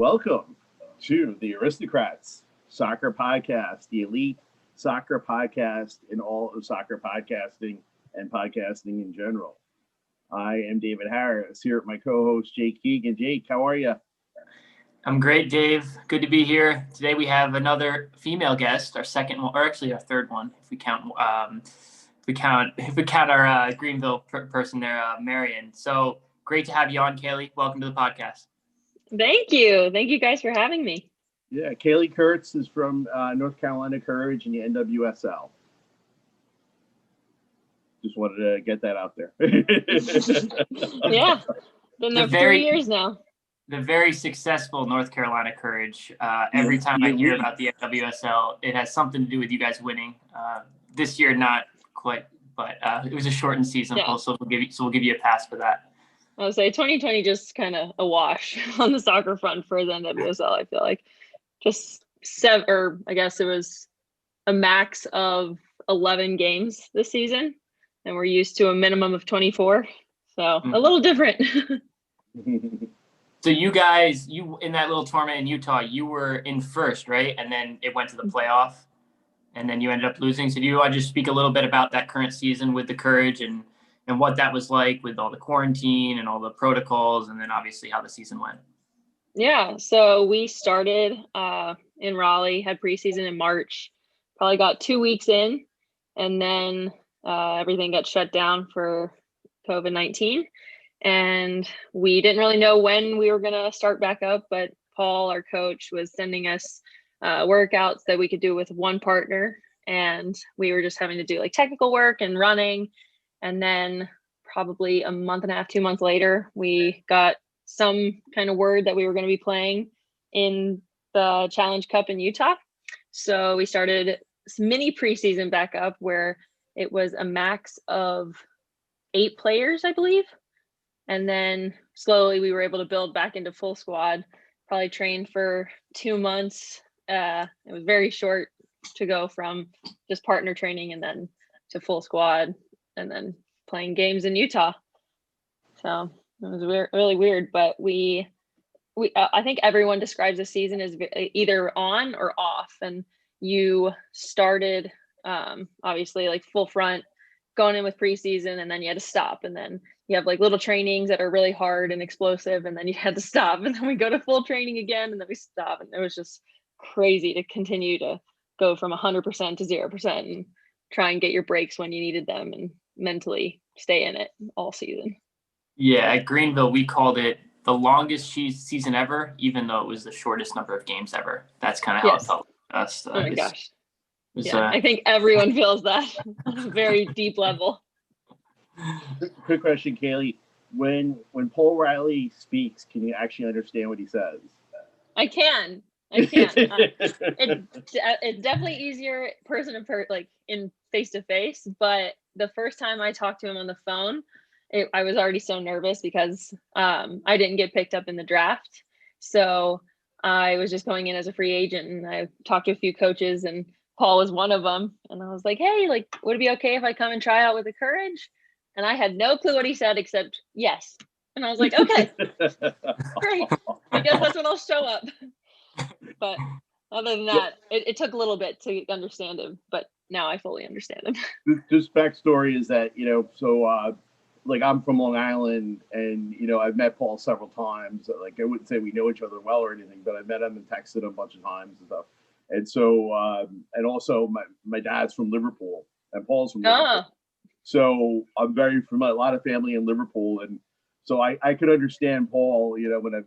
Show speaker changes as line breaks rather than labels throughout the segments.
Welcome to the Aristocrats soccer podcast, the elite soccer podcast in all of soccer podcasting and podcasting in general. I am David Harris here with my co-host Jake Keegan. Jake, how are you?
I'm great, Dave. Good to be here. Today we have another female guest, our second one, or actually our third one, if we count our Greenville person there, Marion. So great to have you on, Kaleigh. Welcome to the podcast.
Thank you guys for having me.
Yeah, Kaleigh Kurtz is from North Carolina Courage in the NWSL. Just wanted to get that out there.
Yeah, been there for 3 years now.
The very successful North Carolina Courage. Every time I hear about the NWSL, it has something to do with you guys winning. This year, not quite, but it was a shortened season,
yeah.
So we'll give you a pass for that.
I would say 2020 just kind of a wash on the soccer front for the NWSL. I feel like just I guess it was a max of 11 games this season, and we're used to a minimum of 24, so a little different.
So you guys, in that little tournament in Utah, you were in first, right? And then it went to the playoff, and then you ended up losing. So do you want to just speak a little bit about that current season with the Courage and what that was like with all the quarantine and all the protocols, and then obviously how the season went?
Yeah, so we started in Raleigh, had preseason in March, probably got 2 weeks in, and then everything got shut down for COVID-19. And we didn't really know when we were going to start back up, but Paul, our coach, was sending us workouts that we could do with one partner. And we were just having to do like technical work and running. And then probably a month and a half, 2 months later, we got some kind of word that we were going to be playing in the Challenge Cup in Utah. So we started mini preseason back up where it was a max of 8 players, I believe. And then slowly we were able to build back into full squad, probably trained for 2 months. It was very short to go from just partner training and then to full squad and then playing games in Utah. So it was really weird, but I think everyone describes the season as either on or off. And you started obviously like full front going in with preseason, and then you had to stop, and then you have like little trainings that are really hard and explosive, and then you had to stop, and then we go to full training again, and then we stop. And it was just crazy to continue to go from 100% to 0% and try and get your breaks when you needed them and mentally stay in it all season.
Yeah, at Greenville, we called it the longest season ever, even though it was the shortest number of games ever. That's kind of how it felt to us.
Oh my gosh. I think everyone feels that on a very deep level.
Quick question, Kaleigh. When Paul Riley speaks, can you actually understand what he says?
I can. It's definitely easier like in face-to-face, but the first time I talked to him on the phone, I was already so nervous because I didn't get picked up in the draft. So I was just going in as a free agent, and I talked to a few coaches, and Paul was one of them. And I was like, hey, like, would it be okay if I come and try out with the Courage? And I had no clue what he said except yes. And I was like, okay, great. I guess that's when I'll show up. But other than that, it took a little bit to understand him, but now I fully understand him.
Just backstory is that, like I'm from Long Island, and, I've met Paul several times. Like I wouldn't say we know each other well or anything, but I met him and texted him a bunch of times and stuff. And so, and also my dad's from Liverpool, and Paul's from Liverpool. So I'm very familiar, a lot of family in Liverpool. And so I could understand Paul,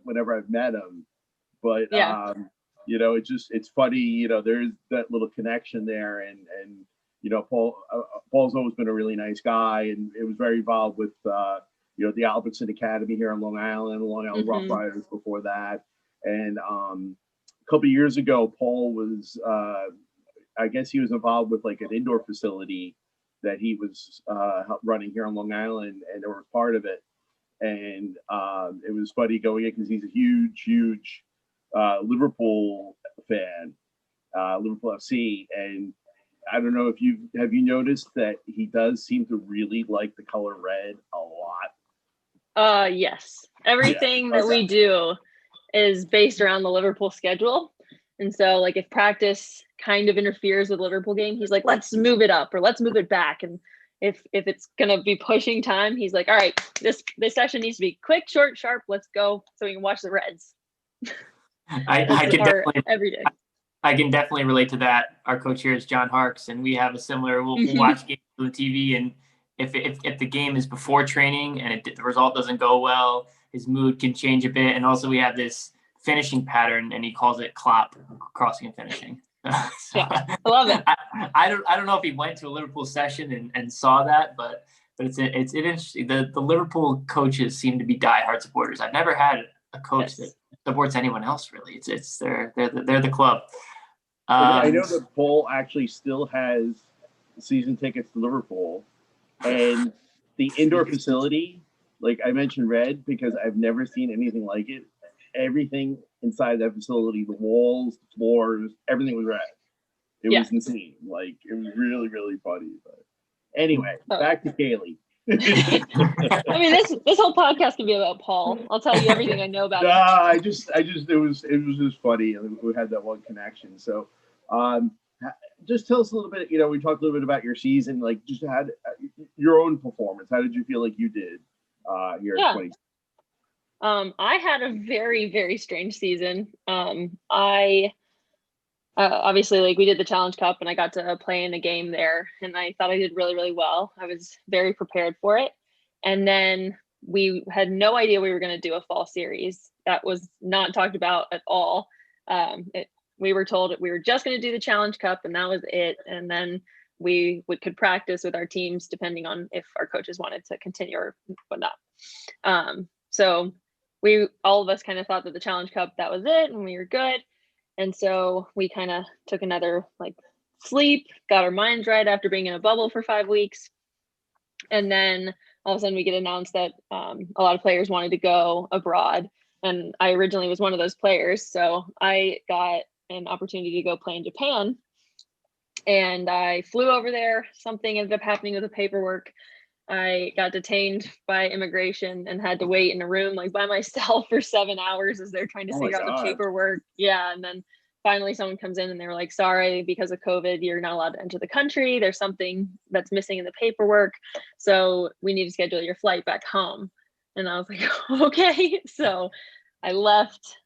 whenever I've met him, but, it's funny, there's that little connection there. And Paul's always been a really nice guy, and it was very involved with, the Albertson Academy here in Long Island Rough Riders before that. And, a couple of years ago, Paul was, I guess he was involved with like an indoor facility that he was running here on Long Island, and they were part of it. And it was funny going in because he's a huge Liverpool fan, Liverpool FC. And I don't know if have you noticed that he does seem to really like the color red a lot?
Yes. Everything that we do, is based around the Liverpool schedule. And so like if practice kind of interferes with Liverpool game, he's like, let's move it up or let's move it back. And if it's gonna be pushing time, he's like, all right, this session needs to be quick, short, sharp, let's go so we can watch the Reds.
I can definitely
every day.
I can definitely relate to that. Our coach here is John Harks, and we have a similar. We'll watch games on the TV, and if the game is before training and the result doesn't go well, his mood can change a bit. And also, we have this finishing pattern, and he calls it Klopp, crossing and finishing. So,
yeah, I love it.
I don't know if he went to a Liverpool session and saw that, but it's interesting. The Liverpool coaches seem to be diehard supporters. I've never had a coach that supports anyone else really. They're the club.
I know that Paul actually still has season tickets to Liverpool, and the indoor facility, like I mentioned red because I've never seen anything like it. Everything inside that facility, the walls, the floors, everything was red. It was insane. Like it was really, really funny. But anyway, back to Kaleigh.
I mean, this whole podcast can be about Paul. I'll tell you everything I know about him.
I just it was just funny, and we had that one connection. So, just tell us a little bit. You know, we talked a little bit about your season, like just had your own performance. How did you feel like you did here at 20?
I had a very, very strange season. I obviously like we did the Challenge Cup and I got to play in a game there and I thought I did really, really well. I was very prepared for it. And then we had no idea we were going to do a fall series. That was not talked about at all. We were told that we were just going to do the Challenge Cup and that was it. And then we could practice with our teams depending on if our coaches wanted to continue or whatnot. So all of us kind of thought that the Challenge Cup, that was it and we were good. And so we kind of took another like sleep, got our minds right after being in a bubble for 5 weeks. And then all of a sudden we get announced that a lot of players wanted to go abroad. And I originally was one of those players. So I got an opportunity to go play in Japan. And I flew over there. Something ended up happening with the paperwork. I got detained by immigration and had to wait in a room like by myself for 7 hours as they're trying to figure out the paperwork. Yeah. And then finally someone comes in and they were like, sorry, because of COVID, you're not allowed to enter the country. There's something that's missing in the paperwork. So we need to schedule your flight back home. And I was like, okay. So I left.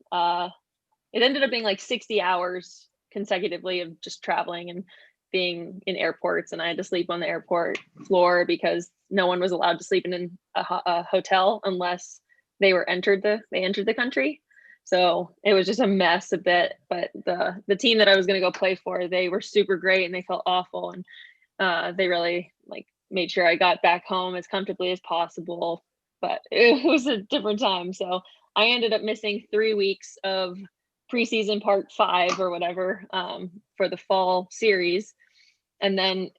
It ended up being like 60 hours consecutively of just traveling and being in airports, and I had to sleep on the airport floor because no one was allowed to sleep in a hotel unless they entered the country. So it was just a mess a bit, but the team that I was going to go play for, they were super great and they felt awful. And they really like made sure I got back home as comfortably as possible, but it was a different time. So I ended up missing 3 weeks of preseason part 5 or whatever for the fall series. And then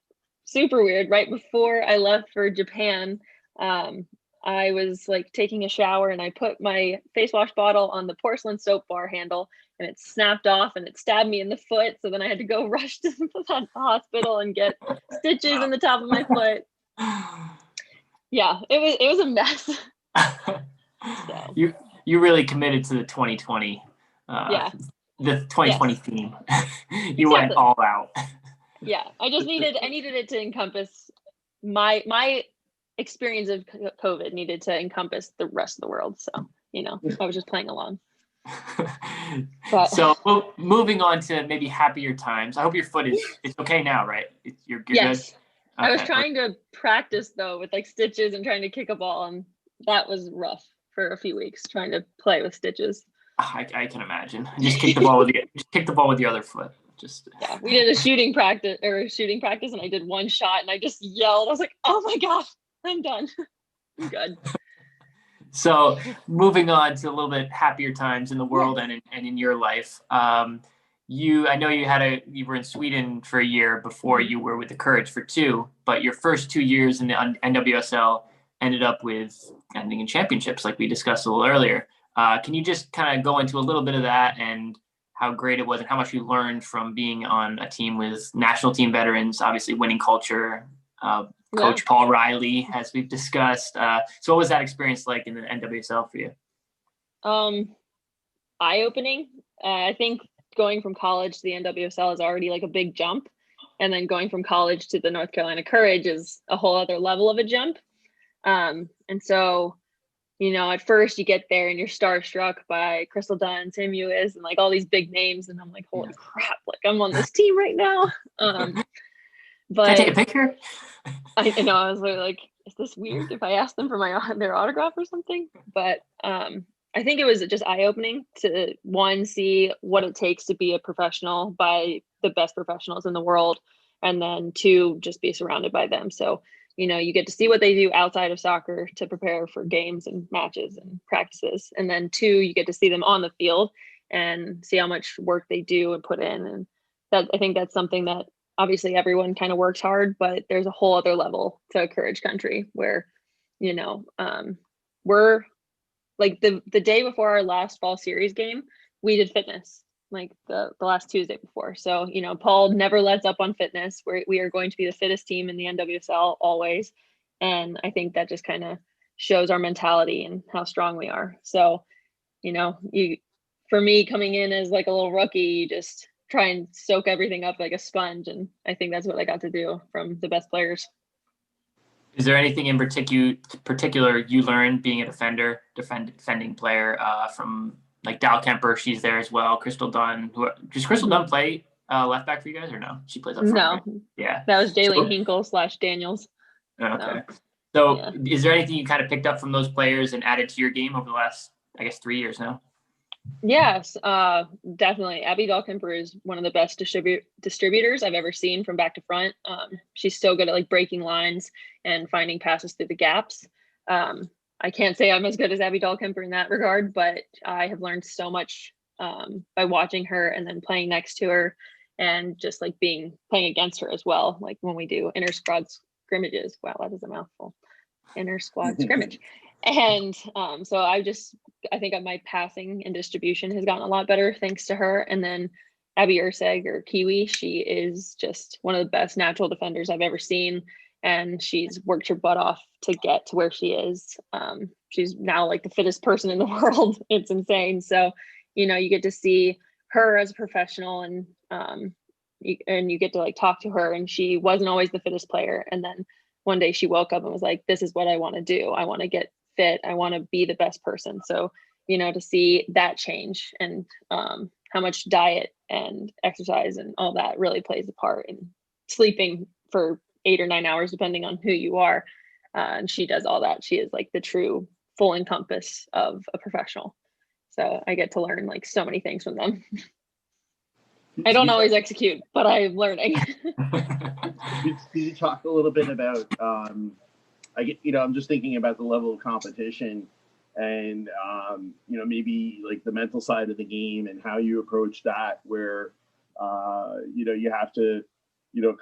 super weird, right before I left for Japan, I was like taking a shower and I put my face wash bottle on the porcelain soap bar handle and it snapped off and it stabbed me in the foot. So then I had to go rush to the hospital and get stitches in the top of my foot. Yeah, it was a mess. So.
You really committed to the 2020. The 2020 theme. You went all out.
Yeah, I needed it to encompass my experience of COVID needed to encompass the rest of the world. So, I was just playing along.
So moving on to maybe happier times. I hope your foot is okay now, right? You're good.
Yes. Okay. I was trying to practice though with like stitches and trying to kick a ball, and that was rough for a few weeks trying to play with stitches.
I can imagine. Just kick the ball with the other foot.
Yeah, we did a shooting practice, and I did one shot, and I just yelled. I was like, "Oh my gosh, I'm done. I'm good."
So, moving on to a little bit happier times in the world and in your life. I know you were in Sweden for a year before you were with the Courage for 2, but your first 2 years in the NWSL ended up with ending in championships, like we discussed a little earlier. Can you just kind of go into a little bit of that and how great it was and how much you learned from being on a team with national team veterans, obviously winning culture, Coach Paul Riley, as we've discussed. So what was that experience like in the NWSL for you?
eye-opening. I think going from college to the NWSL is already like a big jump. And then going from college to the North Carolina Courage is a whole other level of a jump. And so, you know, at first you get there and you're starstruck by Crystal Dunn, Sam Ewis, and like all these big names. And I'm like, holy crap, like I'm on this team right now. But
can I take a picture?
I know, I was like, is this weird if I ask them for their autograph or something? But I think it was just eye-opening to, one, see what it takes to be a professional by the best professionals in the world, and then two, just be surrounded by them. So, you know, you get to see what they do outside of soccer to prepare for games and matches and practices. And then two, you get to see them on the field and see how much work they do and put in. And that, I think that's something that obviously everyone kind of works hard, but there's a whole other level to Courage Country where, you know, we're like the day before our last fall series game, we did fitness like the last Tuesday before. So, you know, Paul never lets up on fitness. We are going to be the fittest team in the NWSL always. And I think that just kind of shows our mentality and how strong we are. So, you know, for me coming in as like a little rookie, you just try and soak everything up like a sponge. And I think that's what I got to do from the best players.
Is there anything in particular you learned being a defending player from like Dal Kemper? She's there as well. Crystal Dunn. Does Crystal Dunn play left back for you guys or no? She plays up front.
No.
Right? Yeah.
That was Jaylene Hinkle / Daniels.
Okay. So is there anything you kind of picked up from those players and added to your game over the last, I guess, 3 years now?
Yes, definitely. Abby Dahlkemper is one of the best distributors I've ever seen from back to front. She's so good at like breaking lines and finding passes through the gaps. I can't say I'm as good as Abby Dahlkemper in that regard, but I have learned so much by watching her and then playing next to her and just like playing against her as well. Like when we do inter squad scrimmages. Wow, that is a mouthful. Inter squad scrimmage. And so I think my passing and distribution has gotten a lot better thanks to her. And then Abby Urseg, or Kiwi, she is just one of the best natural defenders I've ever seen. And she's worked her butt off to get to where she is. She's now like the fittest person in the world. It's insane. So, you know, you get to see her as a professional and you get to like talk to her, and she wasn't always the fittest player. And then one day she woke up and was like, this is what I want to do. I want to get fit. I want to be the best person. So, you know, to see that change and how much diet and exercise and all that really plays a part in sleeping for 8 or 9 hours, depending on who you are. And she does all that. She is like the true full encompass of a professional. So I get to learn like so many things from them. I don't always execute, but I'm learning.
Could you talk a little bit about, I'm just thinking about the level of competition and, maybe like the mental side of the game and how you approach that where, you have to,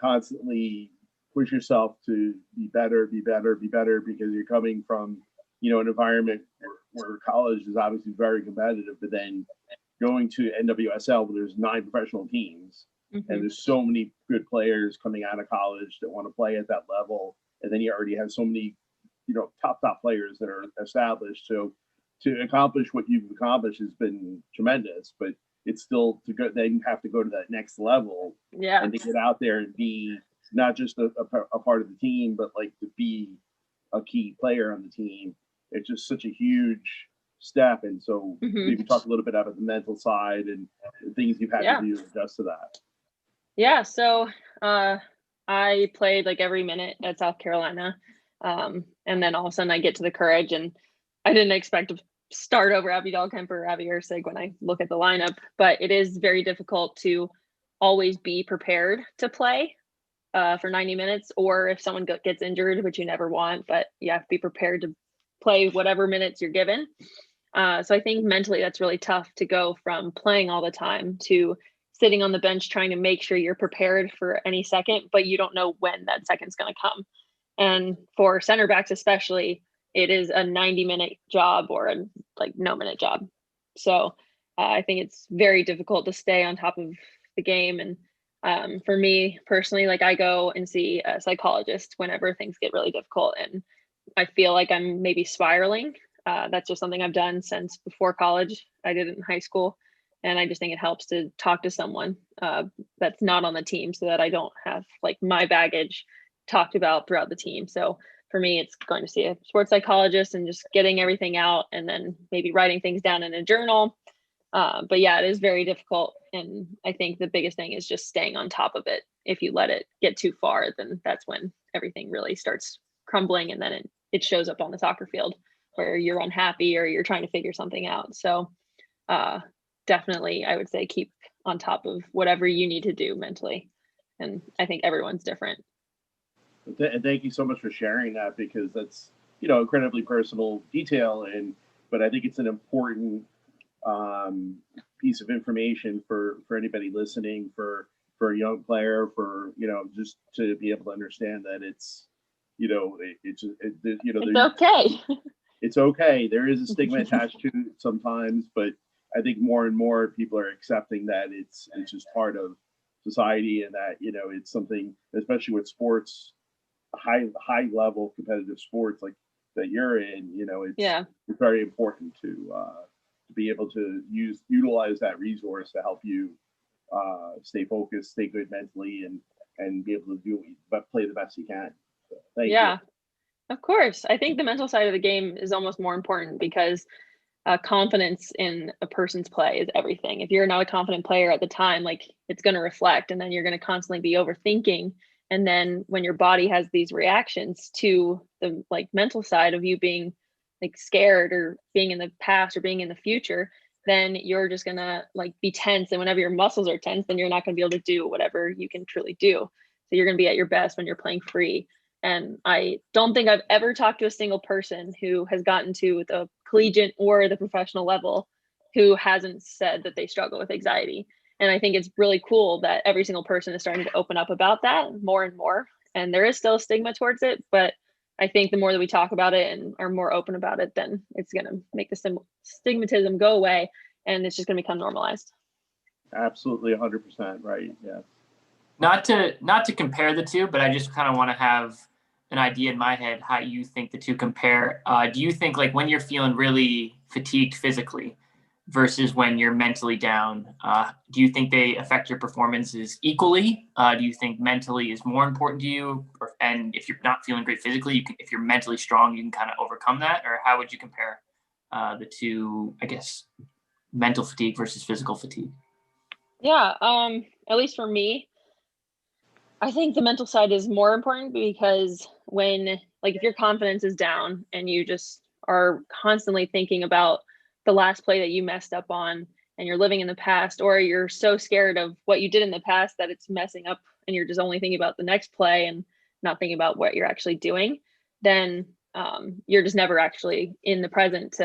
constantly push yourself to be better because you're coming from, an environment where college is obviously very competitive, but then going to NWSL where there's 9 professional teams and there's so many good players coming out of college that want to play at that level. And then you already have so many, top players that are established. So to accomplish what you've accomplished has been tremendous, but it's still to go, then you have to go to that next level and to get out there and be not just a part of the team, but like to be a key player on the team. It's just such a huge step. And so maybe talk a little bit about the mental side and the things you've had to do to adjust to that.
Yeah. So I played like every minute at South Carolina. And then all of a sudden I get to the Courage, and I didn't expect to start over Abby Dahlkemper or Abby Ursig when I look at the lineup, but it is very difficult to always be prepared to play for 90 minutes, or if someone gets injured, which you never want, but you have to be prepared to play whatever minutes you're given. So I think mentally that's really tough to go from playing all the time to sitting on the bench trying to make sure you're prepared for any second, but you don't know when that second's going to come. And for center backs especially, it is a 90-minute job or a no-minute job. So I think it's very difficult to stay on top of the game. And for me personally, like I go and see a psychologist whenever things get really difficult and I feel like I'm maybe spiraling. That's just something I've done since before college. I did it in high school. And I just think it helps to talk to someone that's not on the team so that I don't have like my baggage talked about throughout the team. So for me, it's going to see a sports psychologist and just getting everything out and then maybe writing things down in a journal. But yeah, it is very difficult. And I think the biggest thing is just staying on top of it. If you let it get too far, then that's when everything really starts crumbling. And then it shows up on the soccer field where you're unhappy or you're trying to figure something out. So definitely, I would say keep on top of whatever you need to do mentally. And I think everyone's different.
Thank you so much for sharing that, because that's, incredibly personal detail. But I think it's an important piece of information for anybody listening, for a young player, for, just to be able to understand that it's
okay.
It's okay. There is a stigma attached to it sometimes, but I think more and more people are accepting that it's just part of society, and that, it's something, especially with sports, high level competitive sports like that you're in, it's very important to be able to utilize that resource to help you stay focused, stay good mentally, and be able to play the best you can. So, thank you.
Of course. I think the mental side of the game is almost more important, because confidence in a person's play is everything. If you're not a confident player at the time, like, it's going to reflect, and then you're going to constantly be overthinking. And then when your body has these reactions to the like mental side of you being like scared or being in the past or being in the future, then you're just going to like be tense. And whenever your muscles are tense, then you're not going to be able to do whatever you can truly do. So you're going to be at your best when you're playing free. And I don't think I've ever talked to a single person who has gotten to the collegiate or the professional level who hasn't said that they struggle with anxiety. And I think it's really cool that every single person is starting to open up about that more and more. And there is still a stigma towards it, but I think the more that we talk about it and are more open about it, then it's going to make the stigmatism go away, and it's just going to become normalized.
Absolutely, 100% right. Yeah.
Not to compare the two, but I just kind of want to have an idea in my head how you think the two compare. Do you think, like, when you're feeling really fatigued physically versus when you're mentally down, do you think they affect your performances equally? Do you think mentally is more important to you? And if you're not feeling great physically, if you're mentally strong, you can kind of overcome that? Or how would you compare the two, I guess, mental fatigue versus physical fatigue?
Yeah, at least for me, I think the mental side is more important, because when, like, if your confidence is down and you just are constantly thinking about the last play that you messed up on, and you're living in the past, or you're so scared of what you did in the past that it's messing up and you're just only thinking about the next play and not thinking about what you're actually doing, then you're just never actually in the present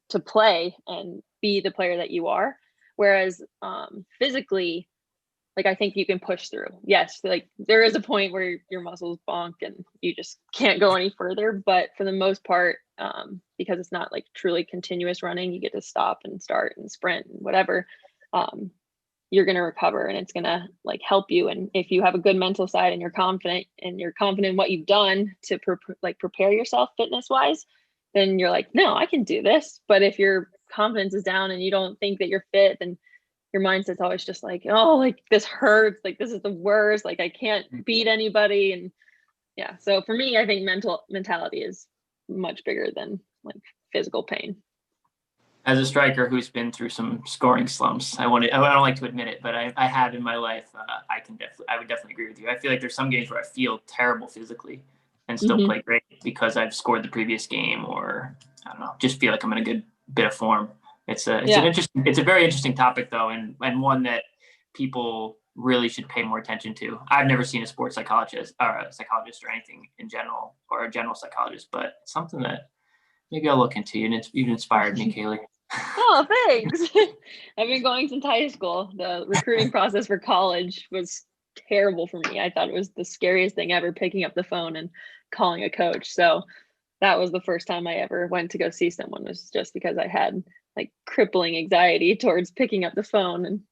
to play and be the player that you are. Whereas physically, like, I think you can push through. Yes, like, there is a point where your muscles bonk and you just can't go any further. But for the most part, because it's not like truly continuous running, you get to stop and start and sprint and whatever, you're going to recover, and it's going to like help you. And if you have a good mental side and you're confident in what you've done to prepare yourself fitness wise, then you're like, no, I can do this. But if your confidence is down and you don't think that you're fit, then your mindset's always just like, oh, like, this hurts, like, this is the worst, like, I can't beat anybody. And yeah, so for me, I think mentality is much bigger than like physical pain.
As a striker who's been through some scoring slumps, I don't like to admit it, but I have in my life. I would definitely agree with you. I feel like there's some games where I feel terrible physically and still play great because I've scored the previous game, or I don't know, just feel like I'm in a good bit of form. It's a very interesting topic though, and one that people really should pay more attention to. I've never seen a sports psychologist or anything in general, or a general psychologist, but it's something that maybe I'll look into. And you've inspired me, Kaleigh.
Oh, thanks. I've been going since high school. The recruiting process for college was terrible for me. I thought it was the scariest thing ever, picking up the phone and calling a coach. So that was the first time I ever went to go see someone, was just because I had like crippling anxiety towards picking up the phone and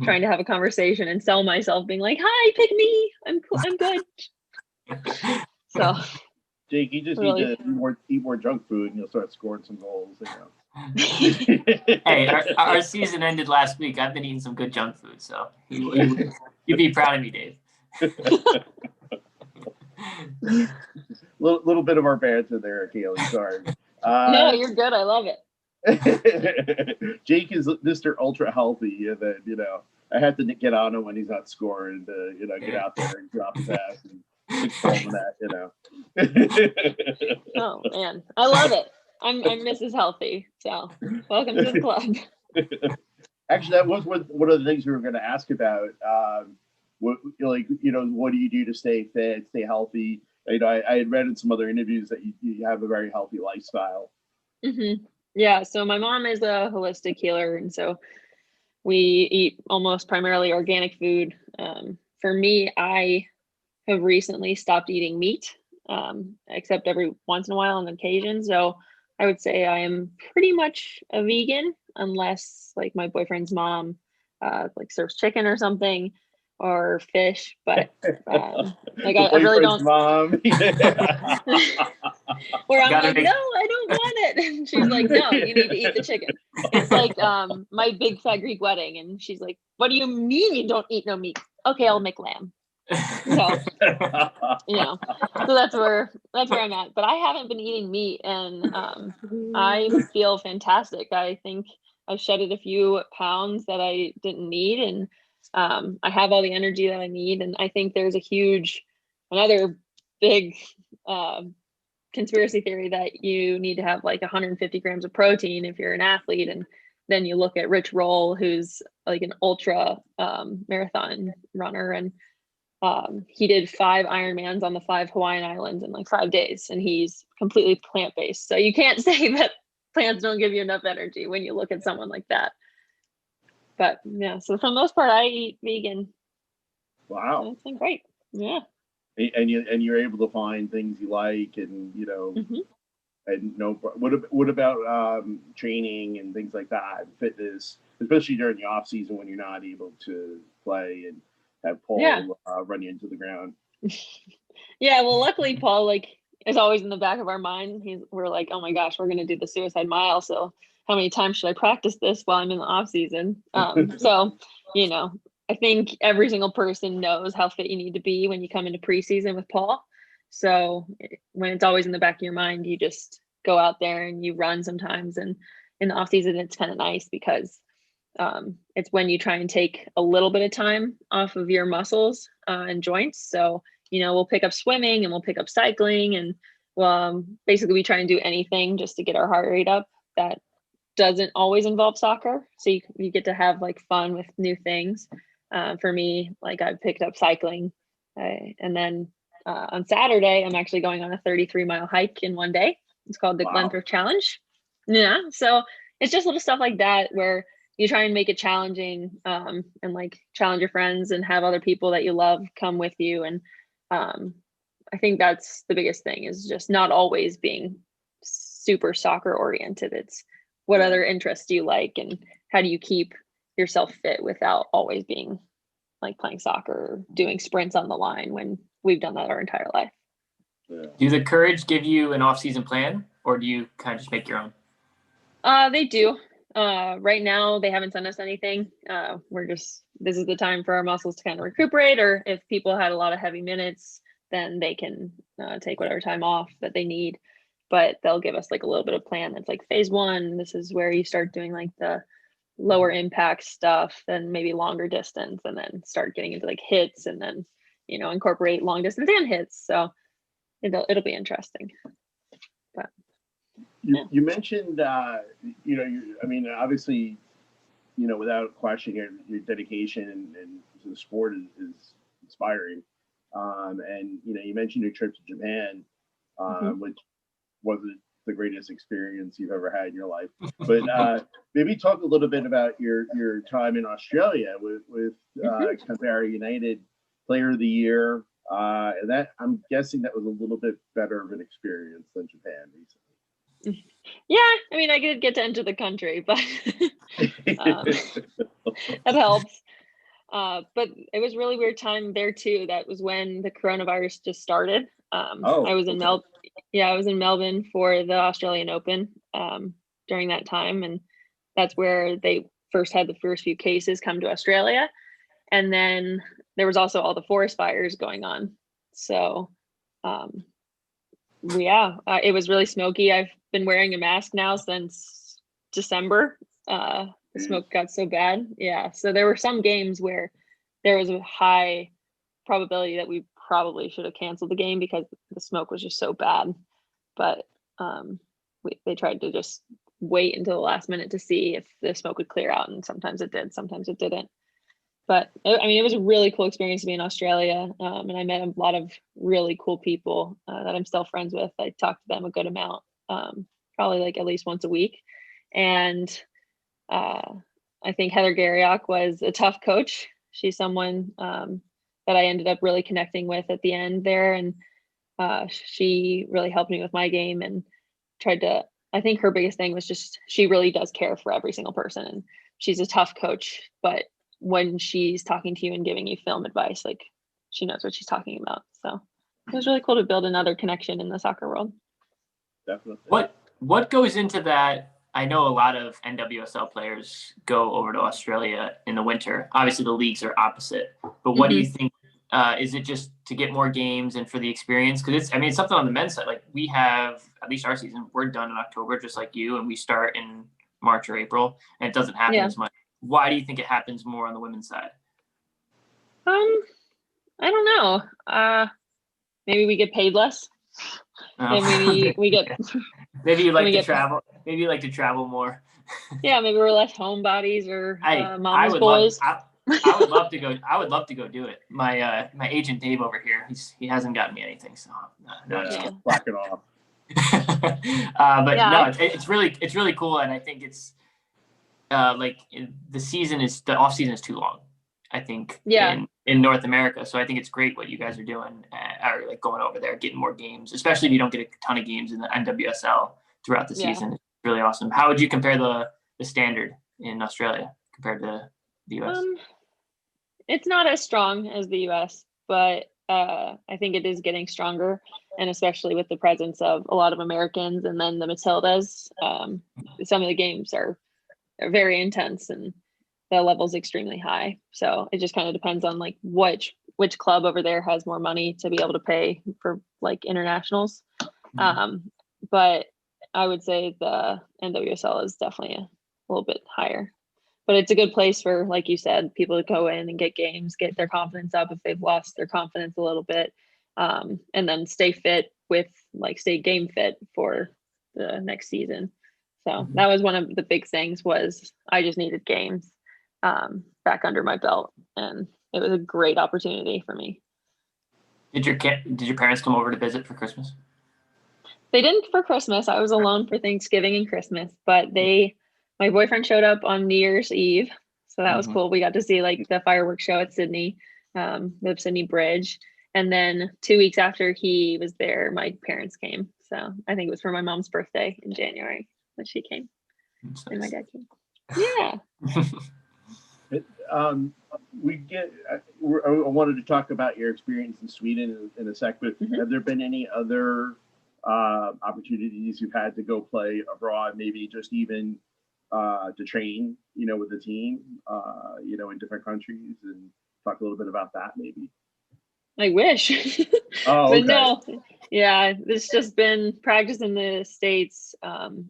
trying to have a conversation and sell myself, being like, hi, pick me. I'm cool. I'm good. So
Jake, you just
Really?
need to eat more junk food, and you'll start scoring some goals.
Hey, our season ended last week. I've been eating some good junk food, so you'd be proud of me, Dave.
Little bit of our banter there, Kaleigh. Sorry.
No, you're good. I love it.
Jake is Mr. Ultra Healthy, and then I have to get on him when he's not scoring to get out there and drop his ass and that.
Oh man, I love it. I'm Mrs. Healthy, so welcome to the club.
Actually, that was one of the things we were going to ask about. What do you do to stay fit, stay healthy? I had read in some other interviews that you have a very healthy lifestyle.
Mm-hmm. Yeah, so my mom is a holistic healer, and so we eat almost primarily organic food. For me, I have recently stopped eating meat, except every once in a while on occasion. So I would say I am pretty much a vegan, unless like my boyfriend's mom like serves chicken or something, or fish. But like I really don't.
Mom.
Where I'm like, no, I don't want it. And she's like, no, you need to eat the chicken. It's like my big fat Greek wedding, and she's like, what do you mean you don't eat no meat? Okay, I'll make lamb. So so that's where I'm at. But I haven't been eating meat, and I feel fantastic. I think I've shedded a few pounds that I didn't need, and I have all the energy that I need. And I think there's another big conspiracy theory that you need to have like 150 grams of protein if you're an athlete. And then you look at Rich Roll, who's like an ultra marathon runner, and he did 5 Ironmans on the 5 Hawaiian Islands in like 5 days, and he's completely plant-based. So you can't say that plants don't give you enough energy when you look at someone like that. But yeah, so for the most part, I eat vegan.
Wow,
it's been great. Yeah.
And you're able to find things you like, and
Mm-hmm.
and what about training and things like that, fitness, especially during the off season when you're not able to play and have Paul run you into the ground.
Yeah, well, luckily Paul is always in the back of our mind. We're like, oh my gosh, we're gonna do the suicide mile. So how many times should I practice this while I'm in the off season? So I think every single person knows how fit you need to be when you come into preseason with Paul. So when it's always in the back of your mind, you just go out there and you run sometimes. And in the off season, it's kind of nice because it's when you try and take a little bit of time off of your muscles and joints. So, we'll pick up swimming and we'll pick up cycling, and basically we try and do anything just to get our heart rate up that doesn't always involve soccer. So you get to have like fun with new things. For me, like I've picked up cycling, and then on Saturday, I'm actually going on a 33-mile hike in one day. It's called the Glenthrift Challenge. Yeah. So it's just little stuff like that where you try and make it challenging, and like challenge your friends and have other people that you love come with you. And I think that's the biggest thing, is just not always being super soccer oriented. It's what other interests do you like, and how do you keep yourself fit without always being like playing soccer or doing sprints on the line when we've done that our entire life.
Yeah.
Do the Courage give you an off-season plan, or do you kind of just make your own?
They do. Right now they haven't sent us anything. This is the time for our muscles to kind of recuperate, or if people had a lot of heavy minutes, then they can take whatever time off that they need. But they'll give us like a little bit of plan that's like phase 1. This is where you start doing like the lower impact stuff, then maybe longer distance, and then start getting into like hits, and then incorporate long distance and hits. So it'll be interesting. But
you mentioned obviously without question your dedication and to the sport is inspiring, and you mentioned your trip to Japan, which wasn't the greatest experience you've ever had in your life, but maybe talk a little bit about your time in Australia with Canberra United Player of the Year, and that I'm guessing that was a little bit better of an experience than Japan recently.
Yeah, I mean, I did get to enter the country, but that helps. But it was really weird time there too. That was when the coronavirus just started. I was in I was in Melbourne for the Australian Open during that time, and that's where they first had the first few cases come to Australia. And then there was also all the forest fires going on. So it was really smoky. I've been wearing a mask now since December. The smoke got so bad. Yeah. So there were some games where there was a high probability that we probably should have canceled the game because the smoke was just so bad. But they tried to just wait until the last minute to see if the smoke would clear out. And sometimes it did, sometimes it didn't. But I mean, it was a really cool experience to be in Australia. And I met a lot of really cool people that I'm still friends with. I talk to them a good amount, probably like at least once a week. And I think Heather Garriock was a tough coach. She's someone that I ended up really connecting with at the end there. And she really helped me with my game and I think her biggest thing was just, she really does care for every single person. And she's a tough coach, but when she's talking to you and giving you film advice, like she knows what she's talking about. So it was really cool to build another connection in the soccer world.
Definitely.
What goes into that? I know a lot of NWSL players go over to Australia in the winter. Obviously the leagues are opposite, but what do you think? Is it just to get more games and for the experience? Because it's something on the men's side. Like we have, at least our season, we're done in October, just like you, and we start in March or April, and it doesn't happen as much. Why do you think it happens more on the women's side?
I don't know. Maybe we get paid less. And we get
maybe you like to travel. Maybe you like to travel more.
Yeah, maybe we're less homebodies or mama's boys.
I would love to go. I would love to go do it. My agent Dave over here, he hasn't gotten me anything, so
black it off.
It's really cool, and I think it's the off season is too long. I think in North America, so I think it's great what you guys are doing, are like going over there, getting more games, especially if you don't get a ton of games in the NWSL throughout the season. It's really awesome. How would you compare the standard in Australia compared to the US?
It's not as strong as the US, but I think it is getting stronger, and especially with the presence of a lot of Americans and then the Matildas. Some of the games are very intense and the level's extremely high. So it just kind of depends on like which club over there has more money to be able to pay for like internationals. But I would say the NWSL is definitely a little bit higher. But it's a good place for, like you said, people to go in and get games, get their confidence up if they've lost their confidence a little bit, and then stay game fit for the next season. So that was one of the big things, was I just needed games back under my belt, and it was a great opportunity for me.
Did your parents come over to visit for Christmas?
They didn't for Christmas. I was alone for Thanksgiving and Christmas, but my boyfriend showed up on New Year's Eve. So that was cool. We got to see like the fireworks show at Sydney, the Sydney Bridge. And then 2 weeks after he was there, my parents came. So I think it was for my mom's birthday in January that she came. That's and nice. My dad came. Yeah.
I wanted to talk about your experience in Sweden in a sec, but have there been any other opportunities you've had to go play abroad, maybe just even to train, with the team, in different countries, and talk a little bit about that maybe?
I wish.
Oh, okay.
But no, yeah, it's just been practice in the States.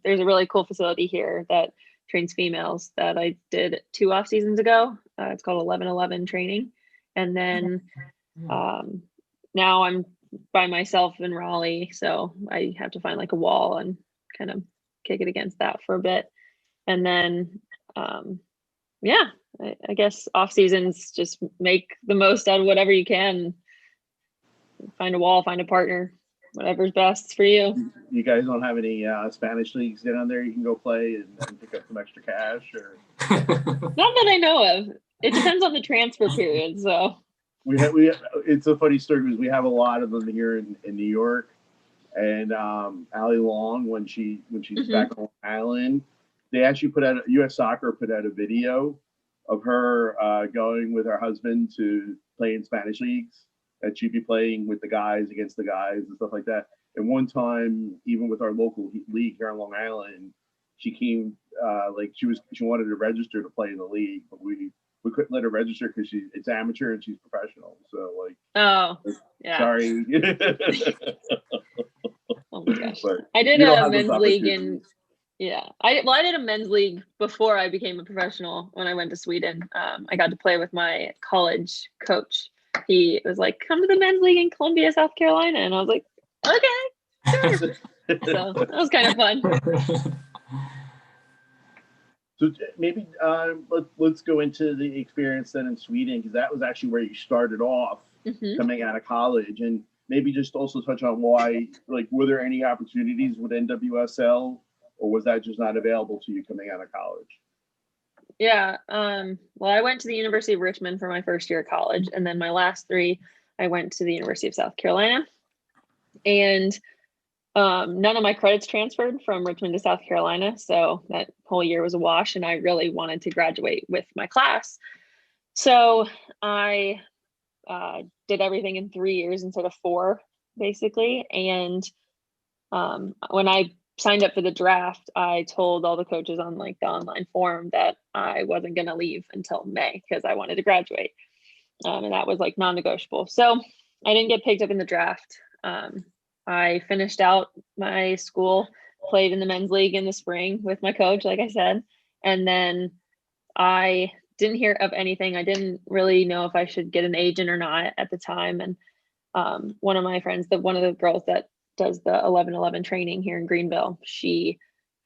There's a really cool facility here that trains females that I did 2 off seasons ago. It's called 1111 training. And then now I'm by myself in Raleigh, so I have to find like a wall and kind of kick it against that for a bit. And then I guess off seasons, just make the most out of whatever you can. Find a wall, find a partner, whatever's best for you.
You guys don't have any Spanish leagues down there you can go play and pick up some extra cash, or?
Not that I know of. It depends on the transfer period. So
we it's a funny story because we have a lot of them here in New York, and Allie Long, when she's back on Island, they actually U.S. Soccer put out a video of her going with her husband to play in Spanish leagues, that she'd be playing with the guys against the guys and stuff like that. And one time, even with our local league here on Long Island, she came like she wanted to register to play in the league, but we couldn't let her register because it's amateur and she's professional. So like,
oh yeah,
sorry.
Oh my gosh,
But
I did
you don't
a
have those
men's league
opportunities.
I did a men's league before I became a professional. When I went to Sweden, I got to play with my college coach. He was like, "Come to the men's league in Columbia, South Carolina," and I was like, "Okay, sure." So that was kind of fun.
So maybe let's go into the experience then in Sweden, because that was actually where you started off coming out of college, and maybe just also touch on why, like, were there any opportunities with NWSL, or was that just not available to you coming out of college?
Yeah. Well, I went to the University of Richmond for my first year of college, and then my last 3, I went to the University of South Carolina, and none of my credits transferred from Richmond to South Carolina. So that whole year was a wash, and I really wanted to graduate with my class. So I did everything in 3 years instead of 4, basically. And when I signed up for the draft, I told all the coaches on like the online forum that I wasn't going to leave until May because I wanted to graduate. And that was like non-negotiable. So I didn't get picked up in the draft. I finished out my school, played in the men's league in the spring with my coach, like I said, and then I didn't hear of anything. I didn't really know if I should get an agent or not at the time. And one of my friends, one of the girls that does the 11-11 training here in Greenville, she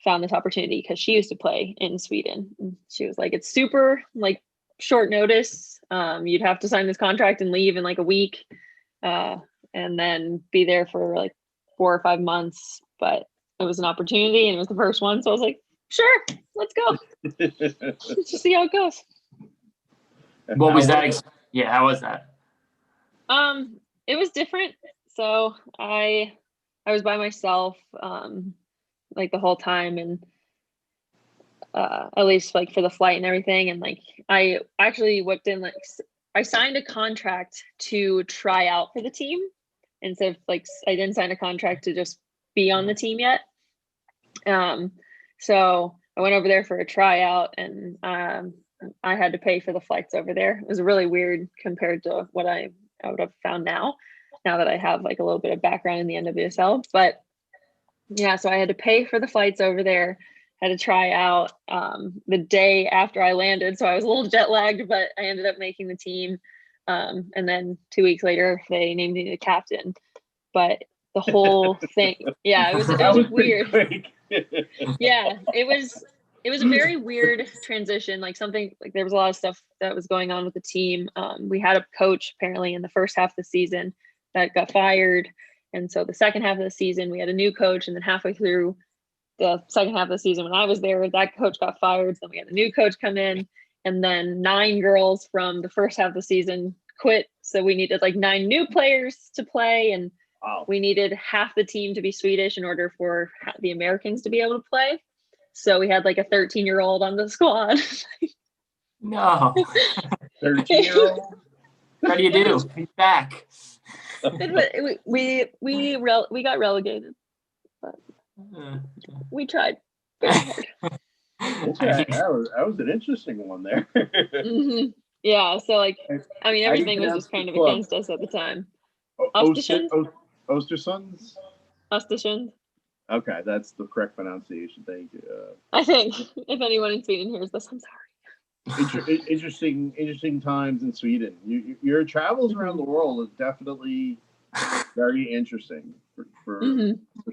found this opportunity because she used to play in Sweden. And she was like, "It's super like short notice. You'd have to sign this contract and leave in like a week. And then be there for like 4 or 5 months." But it was an opportunity and it was the first one. So I was like, sure, let's go. Let's just see how it goes.
What was that? Yeah, how was that?
It was different. So I was by myself like the whole time, and at least like for the flight and everything. And like I actually whipped in, like I signed a contract to try out for the team. And so like I didn't sign a contract to just be on the team yet. So I went over there for a tryout, and I had to pay for the flights over there. It was really weird compared to what I would have found now that I have like a little bit of background in the NWSL. But yeah, so I had to pay for the flights over there, had to try out the day after I landed. So I was a little jet lagged, but I ended up making the team. And then 2 weeks later, they named me the captain. But the whole thing, yeah, it was weird. Yeah, it was a very weird transition. Like something like there was a lot of stuff that was going on with the team. We had a coach apparently in the first half of the season that got fired, and so the second half of the season we had a new coach, and then halfway through the second half of the season when I was there, that coach got fired. So we had a new coach come in, and then 9 girls from the first half of the season quit. So we needed like 9 new players to play, and we needed half the team to be Swedish in order for the Americans to be able to play. So we had like a 13-year-old on the squad.
No.
13-year-old?
What do you do? He's back.
We got relegated, but we tried very hard.
Okay, that was an interesting one there.
Yeah, so like, I mean, everything was just kind of against us at the time.
Ostersund?
Östersund.
Okay, that's the correct pronunciation. Thank you.
I think if anyone in Sweden hears this, I'm sorry.
Interesting times in Sweden. Your travels around the world is definitely very interesting for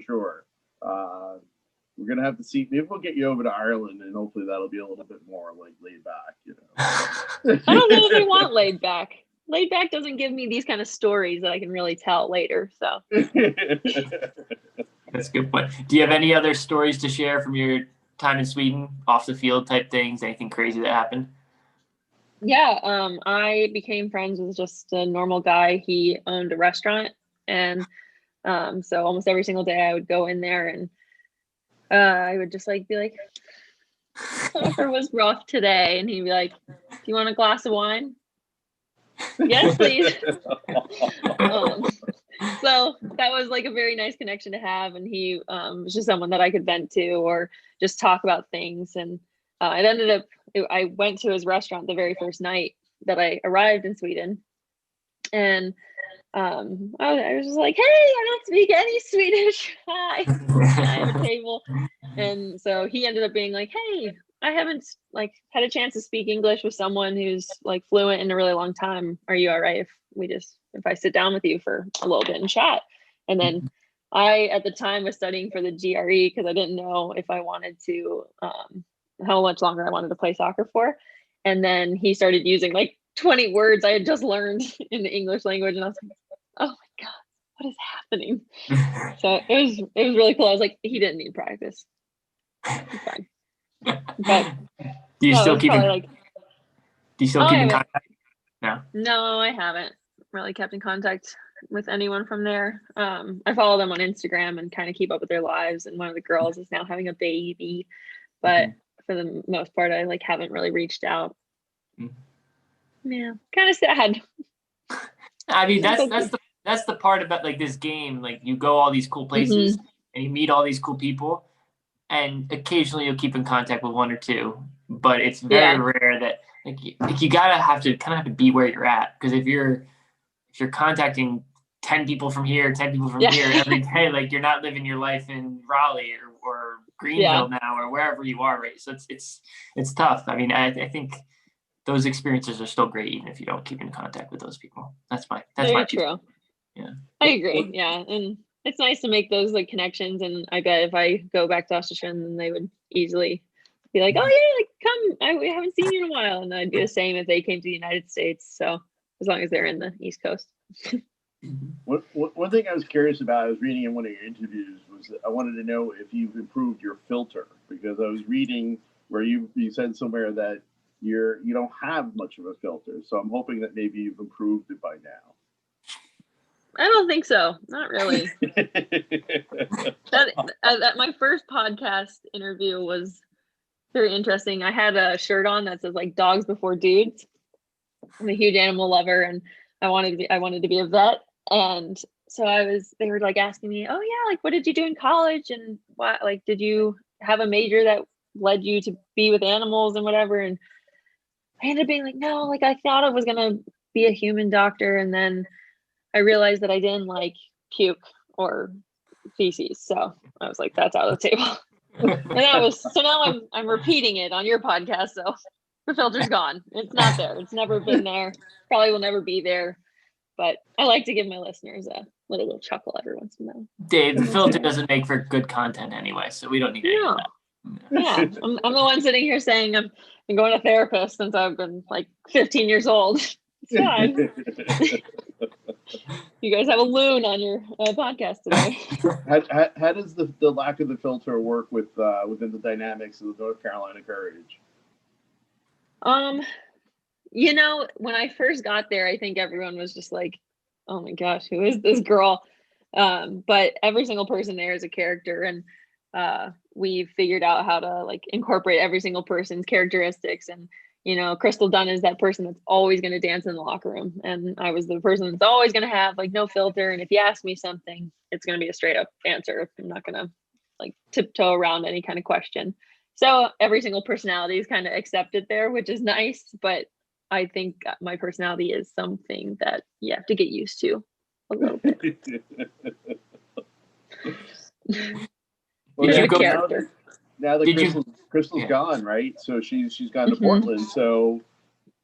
sure. We're gonna have to see. Maybe we'll get you over to Ireland, and hopefully that'll be a little bit more like laid back. You know.
I don't know if they want laid back. Laid back doesn't give me these kind of stories that I can really tell later. So.
That's a good point. Do you have any other stories to share from your time in Sweden, off the field type things? Anything crazy that happened?
Yeah, I became friends with just a normal guy. He owned a restaurant, and so almost every single day I would go in there, and I would just like be like, "Supper was rough today," and he'd be like, "Do you want a glass of wine?" "Yes, please." So that was like a very nice connection to have. And he was just someone that I could vent to or just talk about things. And it ended up, I went to his restaurant the very first night that I arrived in Sweden. And I was just like, hey, I don't speak any Swedish. Hi. And I have a table. And so he ended up being like, hey, I haven't like had a chance to speak English with someone who's like fluent in a really long time. Are you all right if I sit down with you for a little bit and chat? And then I, at the time, was studying for the GRE because I didn't know if I wanted to, how much longer I wanted to play soccer for. And then he started using like 20 words I had just learned in the English language. And I was like, oh my God, what is happening? So it was really cool. I was like, he didn't need practice. It's fine. But
do you still keep
do you
still keep in contact?
No, I haven't really kept in contact with anyone from there. I follow them on Instagram and kind of keep up with their lives. And one of the girls is now having a baby, but for the most part, I like haven't really reached out. Yeah, kind of sad.
I mean, that's the part about like this game. Like you go all these cool places and you meet all these cool people, and occasionally you'll keep in contact with one or two, but it's very rare that like you gotta have to be where you're at, because if you're contacting 10 people from here, 10 people from here every day, like you're not living your life in Raleigh or Greenville now or wherever you are, right? So it's tough. I mean, I think those experiences are still great even if you don't keep in contact with those people. That's my
true.
Yeah,
I agree. Yeah, and it's nice to make those like connections. And I bet if I go back to Australia, then they would easily be like, "Oh yeah, like come! We haven't seen you in a while." And I'd be the same if they came to the United States. So as long as they're in the East Coast.
One thing I was curious about, I was reading in one of your interviews, was I wanted to know if you've improved your filter, because I was reading where you said somewhere that you don't have much of a filter. So I'm hoping that maybe you've improved it by now.
I don't think so. Not really. that my first podcast interview was very interesting. I had a shirt on that says like "Dogs Before Dudes." I'm a huge animal lover, and I wanted to be a vet. And so they were like asking me, "Oh yeah, like what did you do in college, and what like did you have a major that led you to be with animals and whatever?" And I ended up being like, "No, like I thought I was gonna be a human doctor, and then I realized that I didn't like puke or feces." So I was like, "That's out of the table." And so now I'm repeating it on your podcast. So the filter's gone. It's not there. It's never been there. Probably will never be there. But I like to give my listeners a little chuckle every once in a while.
Dave, the filter doesn't make for good content anyway, so we don't need any of that.
Yeah, I'm the one sitting here saying I've been going to therapist since I've been like 15 years old. It's fine. You guys have a loon on your podcast today.
How does the lack of the filter work within the dynamics of the North Carolina Courage?
When I first got there, I think everyone was just like, "Oh my gosh, who is this girl?" But every single person there is a character, and we figured out how to like incorporate every single person's characteristics. And Crystal Dunn is that person that's always going to dance in the locker room, and I was the person that's always going to have like no filter. And if you ask me something, it's going to be a straight up answer. I'm not going to like tiptoe around any kind of question. So every single personality is kind of accepted there, which is nice. But I think my personality is something that you have to get used to a little bit.
Well,
character.
Now that Crystal's gone, right? So she's gone to Portland. So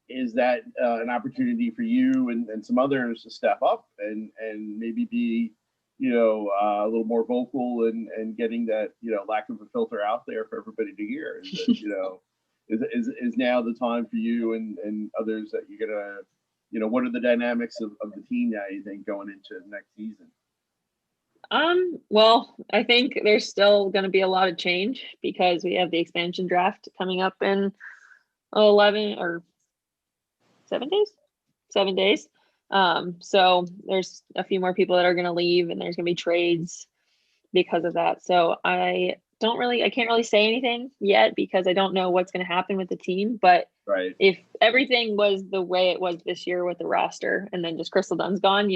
is that an opportunity for you and some others to step up and maybe be a little more vocal and getting that lack of a filter out there for everybody to hear? Is that, is now the time for you and others that you're gonna what are the dynamics of the team now, you think, going into next season?
Well, I think there's still going to be a lot of change because we have the expansion draft coming up in 11 or 7 days. 7 days. So there's a few more people that are going to leave, and there's going to be trades because of that. So I can't really say anything yet because I don't know what's going to happen with the team. But if everything was the way it was this year with the roster, and then just Crystal Dunn's gone,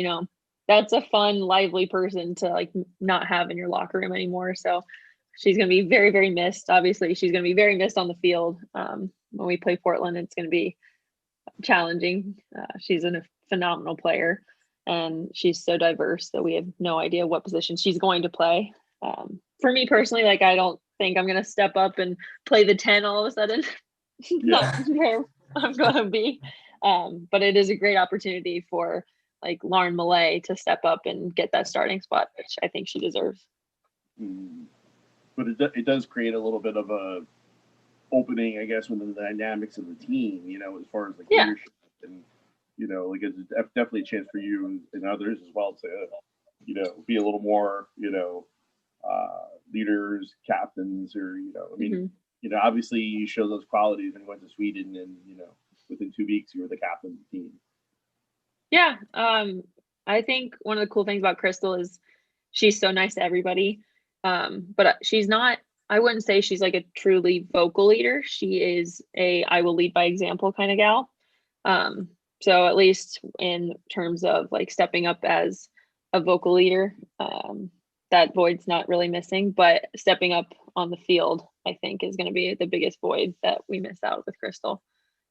that's a fun, lively person to like not have in your locker room anymore. So she's going to be very, very missed. Obviously, she's going to be very missed on the field. When we play Portland, it's going to be challenging. She's a phenomenal player, and she's so diverse that we have no idea what position she's going to play. For me personally, like I don't think I'm going to step up and play the 10 all of a sudden. Not where I'm going to be. But it is a great opportunity for like Lauren Millay to step up and get that starting spot, which I think she deserves.
But it does create a little bit of a opening, I guess, within the dynamics of the team, you know, as far as like leadership and, you know, like it's definitely a chance for you and others as well to, you know, be a little more, you know, leaders, captains, or, you know, I mean, you know, obviously you show those qualities when you went to Sweden and, you know, within 2 weeks you were the captain of the team.
Yeah. I think one of the cool things about Crystal is she's so nice to everybody. But she's not, I wouldn't say she's like a truly vocal leader. She is I will lead by example kind of gal. So at least in terms of like stepping up as a vocal leader, that void's not really missing, but stepping up on the field, I think is going to be the biggest void that we miss out with Crystal.